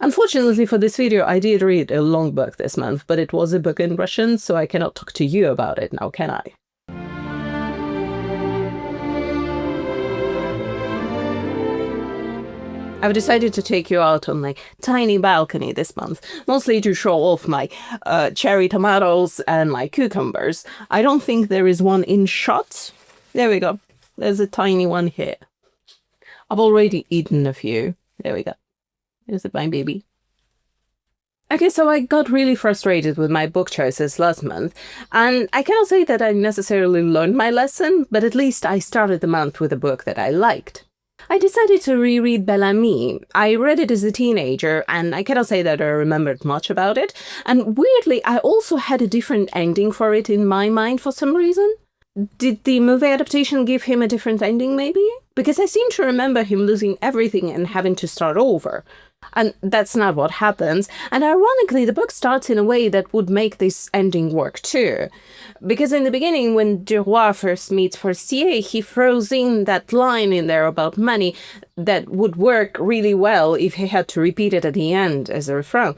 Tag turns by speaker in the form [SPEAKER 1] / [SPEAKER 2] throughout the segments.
[SPEAKER 1] Unfortunately for this video, I did read a long book this month, but it was a book in Russian, so I cannot talk to you about it now, can I? I've decided to take you out on my tiny balcony this month, mostly to show off my cherry tomatoes and my cucumbers. I don't think there is one in shot. There we go. There's a tiny one here. I've already eaten a few. There we go. Is it my baby? Okay, so I got really frustrated with my book choices last month, and I cannot say that I necessarily learned my lesson, but at least I started the month with a book that I liked. I decided to reread Bel Ami. I read it as a teenager, and I cannot say that I remembered much about it, and weirdly, I also had a different ending for it in my mind for some reason. Did the movie adaptation give him a different ending, maybe? Because I seem to remember him losing everything and having to start over. And that's not what happens, and ironically the book starts in a way that would make this ending work too. Because in the beginning, when Duroy first meets Forcier, he throws in that line in there about money that would work really well if he had to repeat it at the end as a refrain.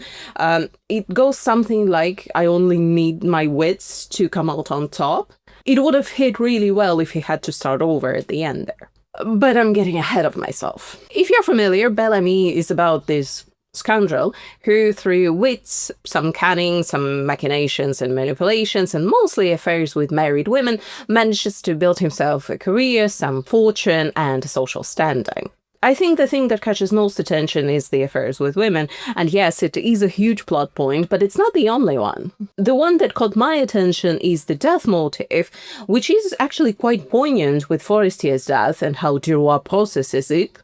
[SPEAKER 1] It goes something like, "I only need my wits to come out on top." It would have hit really well if he had to start over at the end there. But I'm getting ahead of myself. If you're familiar, Bel Ami is about this scoundrel who, through wits, some cunning, some machinations and manipulations, and mostly affairs with married women, manages to build himself a career, some fortune, and a social standing. I think the thing that catches most attention is the affairs with women, and yes, it is a huge plot point, but it's not the only one. The one that caught my attention is the death motive, which is actually quite poignant with Forestier's death and how Duroy processes it,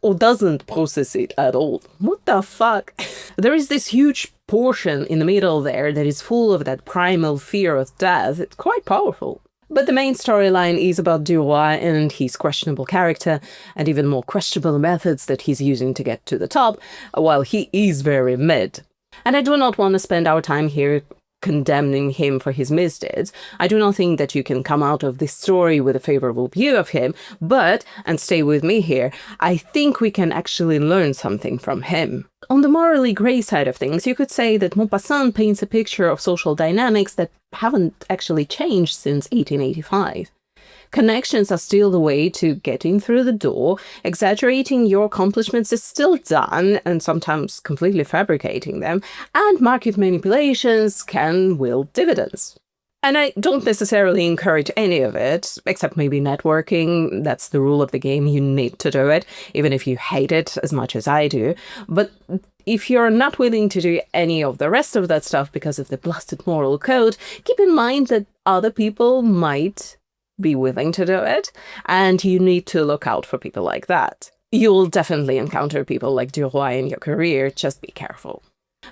[SPEAKER 1] or doesn't process it at all. What the fuck? There is this huge portion in the middle there that is full of that primal fear of death. It's quite powerful. But the main storyline is about Duroy and his questionable character, and even more questionable methods that he's using to get to the top, while he is very mid. And I do not want to spend our time here condemning him for his misdeeds. I do not think that you can come out of this story with a favorable view of him, but, and stay with me here, I think we can actually learn something from him. On the morally grey side of things, you could say that Maupassant paints a picture of social dynamics that haven't actually changed since 1885. Connections are still the way to getting through the door, exaggerating your accomplishments is still done, and sometimes completely fabricating them, and market manipulations can wield dividends. And I don't necessarily encourage any of it, except maybe networking. That's the rule of the game, you need to do it, even if you hate it as much as I do. But if you're not willing to do any of the rest of that stuff because of the blasted moral code, keep in mind that other people might be willing to do it, and you need to look out for people like that. You'll definitely encounter people like Duroy in your career, just be careful.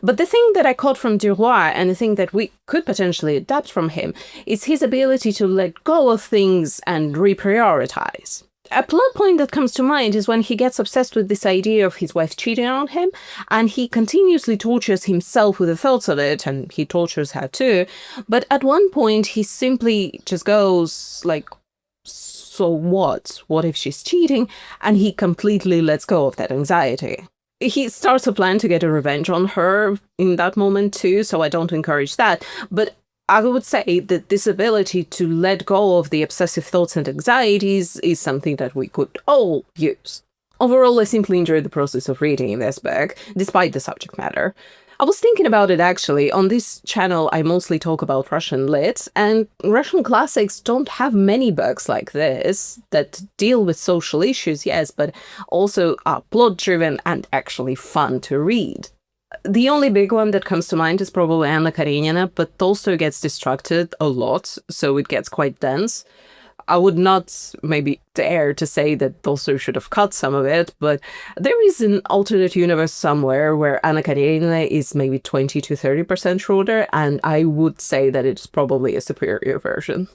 [SPEAKER 1] But the thing that I caught from Duroy, and the thing that we could potentially adapt from him, is his ability to let go of things and reprioritize. A plot point that comes to mind is when he gets obsessed with this idea of his wife cheating on him, and he continuously tortures himself with the thoughts of it, and he tortures her too, but at one point he simply just goes like, so what? What if she's cheating? And he completely lets go of that anxiety. He starts a plan to get a revenge on her in that moment too, so I don't encourage that, but I would say that this ability to let go of the obsessive thoughts and anxieties is something that we could all use. Overall, I simply enjoyed the process of reading this book, despite the subject matter. I was thinking about it actually. On this channel, I mostly talk about Russian lit, and Russian classics don't have many books like this that deal with social issues, yes, but also are plot-driven and actually fun to read. The only big one that comes to mind is probably Anna Karenina, but Tolstoy gets distracted a lot, so it gets quite dense. I would not maybe dare to say that Tolstoy should have cut some of it, but there is an alternate universe somewhere where Anna Karenina is maybe 20 to 30% shorter, and I would say that it's probably a superior version.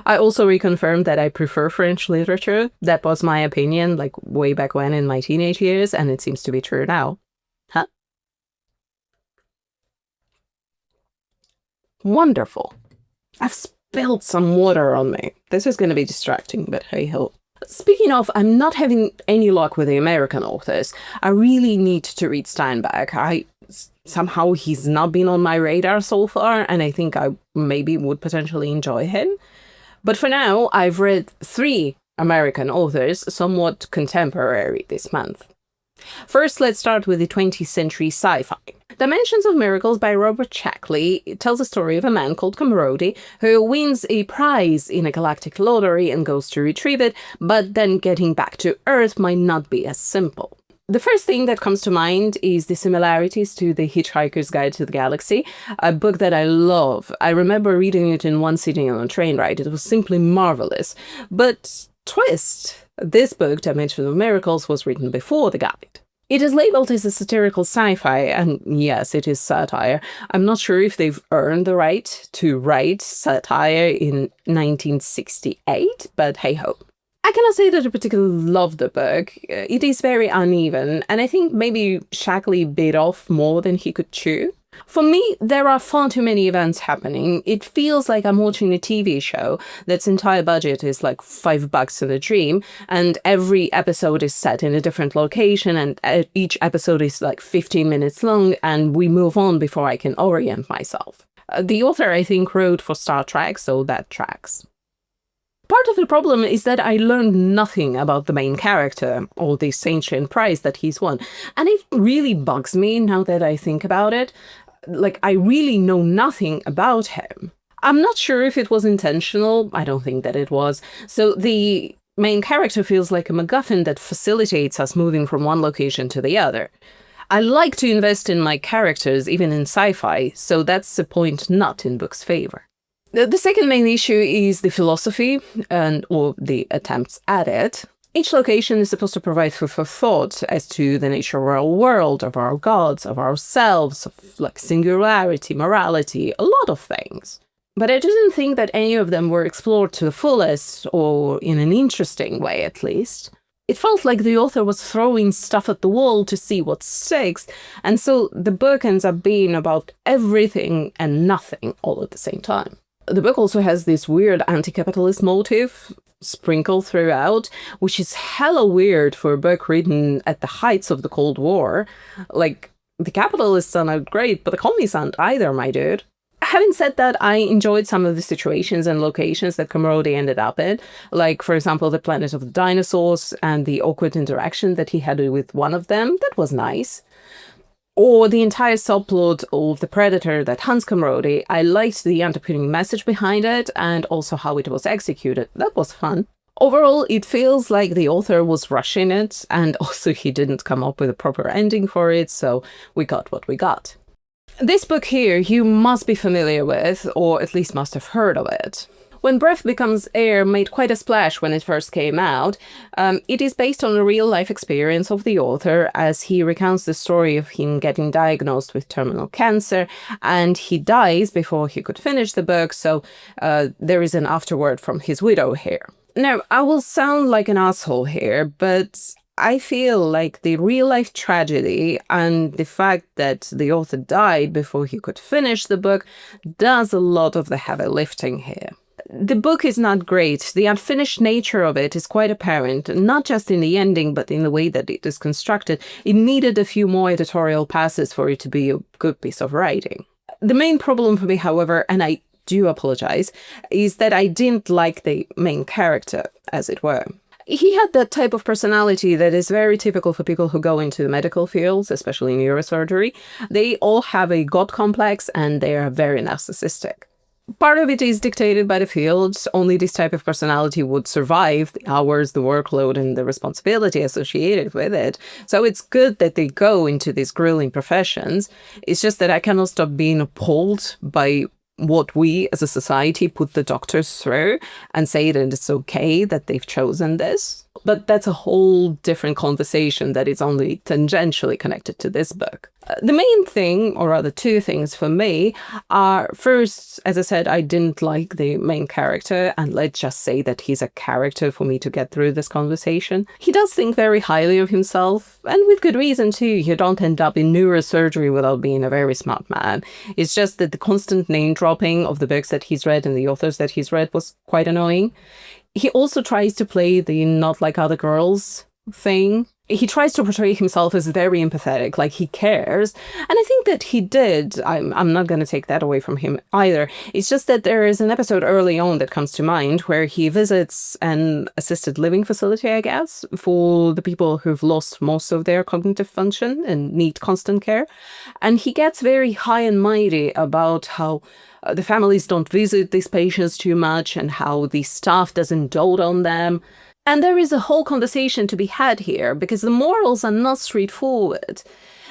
[SPEAKER 1] I also reconfirmed that I prefer French literature. That was my opinion, like way back when in my teenage years, and it seems to be true now. Huh? Wonderful. I've spilled some water on me. This is going to be distracting, but hey ho. Speaking of, I'm not having any luck with the American authors. I really need to read Steinbeck. Somehow he's not been on my radar so far, and I think I maybe would potentially enjoy him. But for now, I've read 3 American authors, somewhat contemporary this month. First, let's start with the 20th century sci-fi. Dimensions of Miracles by Robert Sheckley tells the story of a man called Kamrodi who wins a prize in a galactic lottery and goes to retrieve it, but then getting back to Earth might not be as simple. The first thing that comes to mind is the similarities to The Hitchhiker's Guide to the Galaxy, a book that I love. I remember reading it in one sitting on a train ride. It was simply marvelous. But twist! This book, Dimensions of Miracles, was written before the guide. It is labeled as a satirical sci-fi, and yes, it is satire. I'm not sure if they've earned the right to write satire in 1968, but hey-ho. I cannot say that I particularly love the book. It is very uneven, and I think maybe Shackley bit off more than he could chew. For me, there are far too many events happening. It feels like I'm watching a TV show that's entire budget is like $5 in a dream, and every episode is set in a different location, and each episode is like 15 minutes long, and we move on before I can orient myself. The author, I think, wrote for Star Trek, so that tracks. Part of the problem is that I learned nothing about the main character, or this ancient prize that he's won, and it really bugs me now that I think about it. Like, I really know nothing about him. I'm not sure if it was intentional. I don't think that it was. So the main character feels like a MacGuffin that facilitates us moving from one location to the other. I like to invest in my characters, even in sci-fi, so that's the point not in book's favor. The second main issue is the philosophy, or the attempts at it. Each location is supposed to provide food for thought as to the nature of our world, of our gods, of ourselves, of like singularity, morality, a lot of things. But I didn't think that any of them were explored to the fullest, or in an interesting way at least. It felt like the author was throwing stuff at the wall to see what sticks, and so the book ends up being about everything and nothing all at the same time. The book also has this weird anti-capitalist motive sprinkled throughout, which is hella weird for a book written at the heights of the Cold War. Like, the capitalists are not great, but the commies aren't either, my dude. Having said that, I enjoyed some of the situations and locations that Kamrodi ended up in, like, for example, the planet of the dinosaurs and the awkward interaction that he had with one of them. That was nice. Or the entire subplot of the predator that hunts Kamrodi. I liked the underpinning message behind it and also how it was executed. That was fun. Overall, it feels like the author was rushing it, and also he didn't come up with a proper ending for it, so we got what we got. This book here you must be familiar with, or at least must have heard of it. When Breath Becomes Air made quite a splash when it first came out, it is based on a real-life experience of the author as he recounts the story of him getting diagnosed with terminal cancer, and he dies before he could finish the book, so there is an afterword from his widow here. Now, I will sound like an asshole here, but I feel like the real-life tragedy and the fact that the author died before he could finish the book does a lot of the heavy lifting here. The book is not great. The unfinished nature of it is quite apparent, not just in the ending, but in the way that it is constructed. It needed a few more editorial passes for it to be a good piece of writing. The main problem for me, however, and I do apologize, is that I didn't like the main character, as it were. He had that type of personality that is very typical for people who go into the medical fields, especially neurosurgery. They all have a god complex and they are very narcissistic. Part of it is dictated by the field. Only this type of personality would survive the hours, the workload, and the responsibility associated with it. So it's good that they go into these grueling professions. It's just that I cannot stop being appalled by what we as a society put the doctors through and say that it's okay that they've chosen this. But that's a whole different conversation that is only tangentially connected to this book. The main thing, or rather two things for me, are first, as I said, I didn't like the main character, and let's just say that he's a character for me to get through this conversation. He does think very highly of himself, and with good reason too. You don't end up in neurosurgery without being a very smart man. It's just that the constant name dropping of the books that he's read and the authors that he's read was quite annoying. He also tries to play the not like other girls thing. He tries to portray himself as very empathetic, like he cares. And I think that he did. I'm not going to take that away from him either. It's just that there is an episode early on that comes to mind where he visits an assisted living facility, I guess, for the people who've lost most of their cognitive function and need constant care. And he gets very high and mighty about how the families don't visit these patients too much and how the staff doesn't dote on them. And there is a whole conversation to be had here because the morals are not straightforward.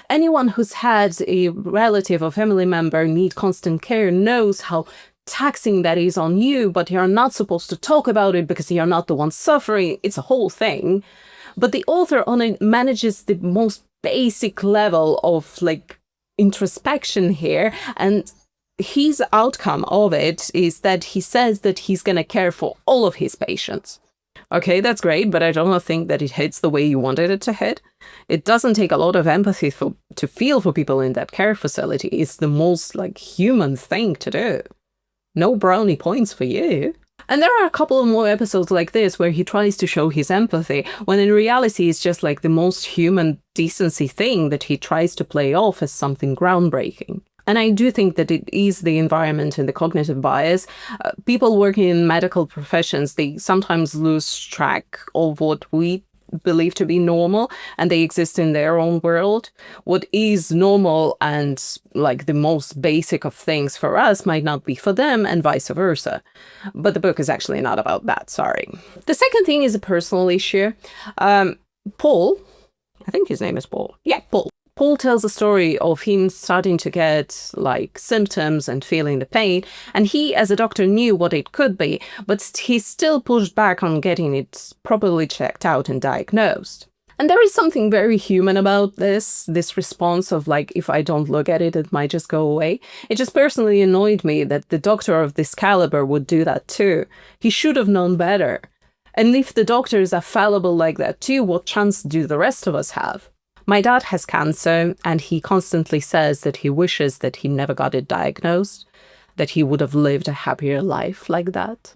[SPEAKER 1] Anyone who's had a relative or family member need constant care knows how taxing that is on you, but you're not supposed to talk about it because you're not the one suffering. It's a whole thing. But the author on it manages the most basic level of like introspection here, and his outcome of it is that he says that he's going to care for all of his patients. Okay, that's great, but I don't think that it hits the way you wanted it to hit. It doesn't take a lot of empathy to feel for people in that care facility. It's the most, like, human thing to do. No brownie points for you. And there are a couple of more episodes like this where he tries to show his empathy, when in reality it's just like the most human decency thing that he tries to play off as something groundbreaking. And I do think that it is the environment and the cognitive bias. People working in medical professions, they sometimes lose track of what we believe to be normal, and they exist in their own world. What is normal and like the most basic of things for us might not be for them, and vice versa. But the book is actually not about that, sorry. The second thing is a personal issue. Paul, I think his name is Paul. Yeah, Paul. Paul tells a story of him starting to get like symptoms and feeling the pain, and he as a doctor knew what it could be, but he still pushed back on getting it properly checked out and diagnosed. And there is something very human about this response of like, if I don't look at it, it might just go away. It just personally annoyed me that the doctor of this caliber would do that too. He should have known better. And if the doctors are fallible like that too, what chance do the rest of us have? My dad has cancer, and he constantly says that he wishes that he never got it diagnosed, that he would have lived a happier life like that.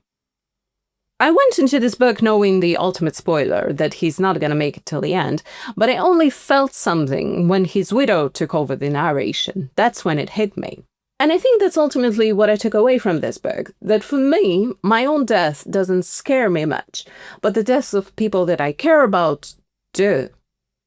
[SPEAKER 1] I went into this book knowing the ultimate spoiler, that he's not going to make it till the end, but I only felt something when his widow took over the narration. That's when it hit me. And I think that's ultimately what I took away from this book, that for me, my own death doesn't scare me much, but the deaths of people that I care about do.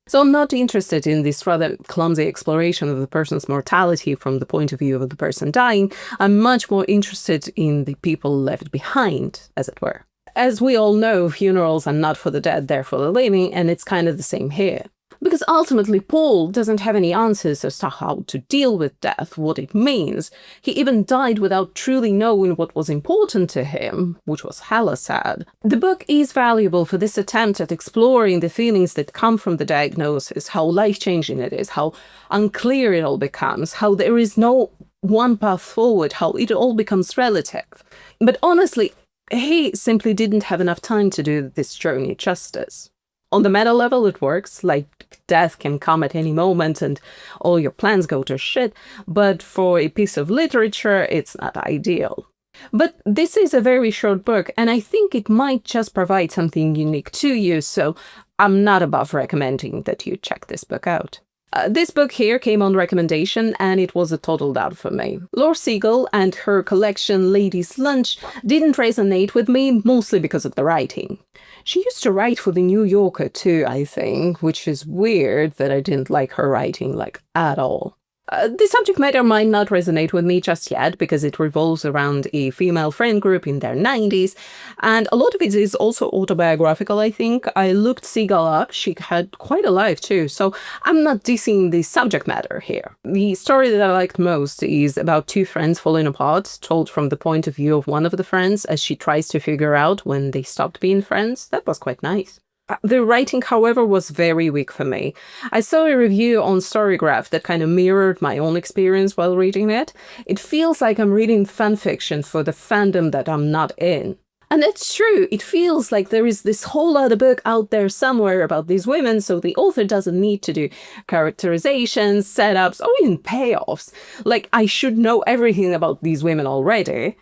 [SPEAKER 1] So I'm not interested in this rather clumsy exploration of the person's mortality from the point of view of the person dying. I'm much more interested in the people left behind, as it were. As we all know, funerals are not for the dead, they're for the living, and it's kind of the same here. Because ultimately, Paul doesn't have any answers as to how to deal with death, what it means. He even died without truly knowing what was important to him, which was hella sad. The book is valuable for this attempt at exploring the feelings that come from the diagnosis, how life-changing it is, how unclear it all becomes, how there is no one path forward, how it all becomes relative. But honestly, he simply didn't have enough time to do this journey justice. On the meta level, it works, like death can come at any moment and all your plans go to shit, but for a piece of literature, it's not ideal. But this is a very short book, and I think it might just provide something unique to you, so I'm not above recommending that you check this book out. This book here came on recommendation, and it was a total dud for me. Laura Segal and her collection Ladies' Lunch didn't resonate with me, mostly because of the writing. She used to write for The New Yorker too, I think, which is weird that I didn't like her writing, like, at all. The subject matter might not resonate with me just yet because it revolves around a female friend group in their 90s, and a lot of it is also autobiographical, I think. I looked Segal up, she had quite a life too, so I'm not dissing the subject matter here. The story that I liked most is about two friends falling apart, told from the point of view of one of the friends as she tries to figure out when they stopped being friends. That was quite nice. The writing, however, was very weak for me. I saw a review on Storygraph that kind of mirrored my own experience while reading it. It feels like I'm reading fanfiction for the fandom that I'm not in. And it's true, it feels like there is this whole other book out there somewhere about these women, so the author doesn't need to do characterizations, setups, or even payoffs. Like, I should know everything about these women already.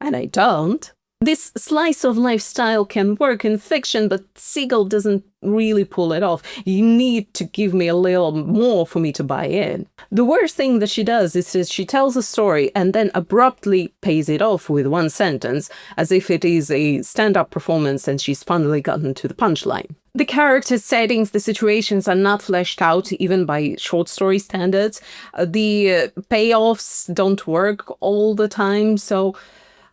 [SPEAKER 1] And I don't. This slice of life style can work in fiction, but Segal doesn't really pull it off. You need to give me a little more for me to buy in. The worst thing that she does is that she tells a story and then abruptly pays it off with one sentence, as if it is a stand-up performance and she's finally gotten to the punchline. The character settings, the situations are not fleshed out even by short story standards. The payoffs don't work all the time, so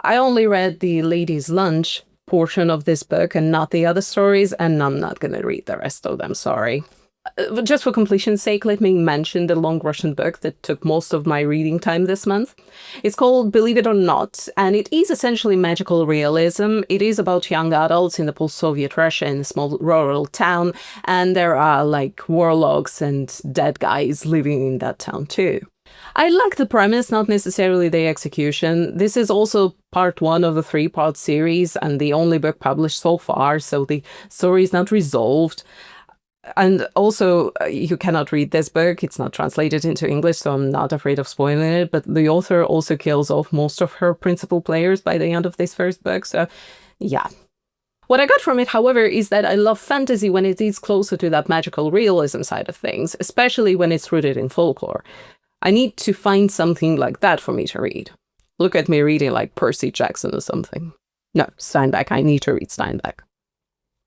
[SPEAKER 1] I only read the ladies' lunch portion of this book and not the other stories, and I'm not going to read the rest of them, sorry. Just for completion's sake, let me mention the long Russian book that took most of my reading time this month. It's called Believe It or Not, and it is essentially magical realism. It is about young adults in the post-Soviet Russia in a small rural town, and there are like warlocks and dead guys living in that town too. I like the premise, not necessarily the execution. This is also part 1 of a 3-part series and the only book published so far, so the story is not resolved. And also, you cannot read this book. It's not translated into English, so I'm not afraid of spoiling it. But the author also kills off most of her principal players by the end of this first book, so yeah. What I got from it, however, is that I love fantasy when it is closer to that magical realism side of things, especially when it's rooted in folklore. I need to find something like that for me to read. Look at me reading like Percy Jackson or something. No, Steinbeck. I need to read Steinbeck.